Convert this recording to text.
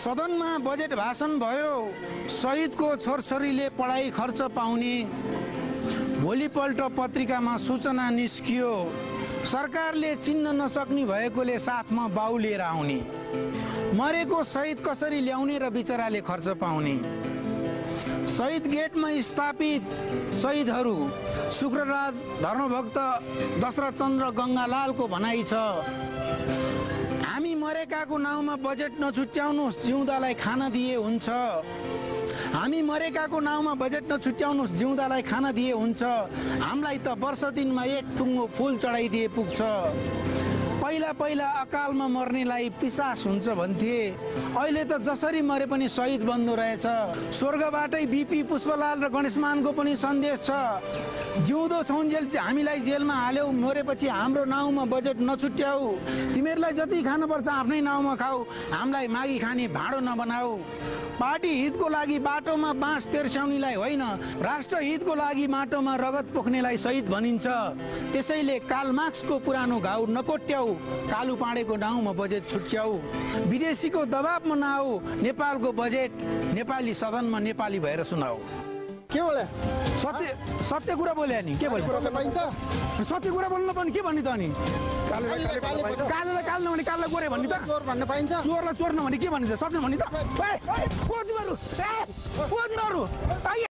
सदनमा बजेट भाषण भयो। शहीदको छोरछोरीले पढाइ खर्च पाउने। भोलिपल्ट पत्रिकामा सूचना निस्कियो, सरकारले चिन्न नसक्ने भएकोले साथमा बाउ लिएर आउने। मरेको शहीद कसरी ल्याउने र बिचराले खर्च पाउने। शहीद गेटमा स्थापित शहीदहरू शुक्रराज धर्मभक्त दशरथ चन्द्र गङ्गालालको भनाइ छ, हामी मरेकाको नाउँमा बजेट नछुट्याउनुहोस्, जिउँदालाई खाना दिए हुन्छ। हामी मरेकाको नाउँमा बजेट नछुट्याउनुहोस्, जिउँदालाई खाना दिए हुन्छ। हामीलाई त वर्ष दिनमा एक थुङ्गो फुल चढाइदिए पुग्छ। पहिला पहिला अकालमा मर्नेलाई पिसास हुन्छ भन्थे, अहिले त जसरी मरे पनि शहीद बन्दो रहेछ। स्वर्गबाटै बिपी पुष्पलाल र गणेशमानको पनि सन्देश छ, जिउँदो छौन्जेल हामीलाई जेलमा हाल्यौ, मरेपछि हाम्रो नाउँमा बजेट नछुट्याऊ। तिमीहरूलाई जति खानुपर्छ आफ्नै नाउँमा खाऊ, हामीलाई मागी खाने भाँडो नबनाऊ। पार्टी हितको लागि बाटोमा बाँस तेर्स्याउनेलाई होइन, राष्ट्र हितको लागि माटोमा रगत पोख्नेलाई शहीद भनिन्छ। त्यसैले कार्ल मार्क्सको पुरानो घाउ नकोट्याऊ, कालु पाँडेको नाउँमा बजेट छुट्याऊ। विदेशीको दबावमा नआऊ, नेपालको बजेट नेपाली सदनमा नेपाली भएर सुनाऊ। के बोले? सत्य कुरा बोले नि, के बोले? सत्य कुरा बोल्नु पनि के भन्ने त अनि? कालोलाई काल नभने काललाई गोरे भन्ने त? चोर भन्न पाइन्छ? चोरलाई चोर नभने के भन्ने त? सत्य भन्ने त?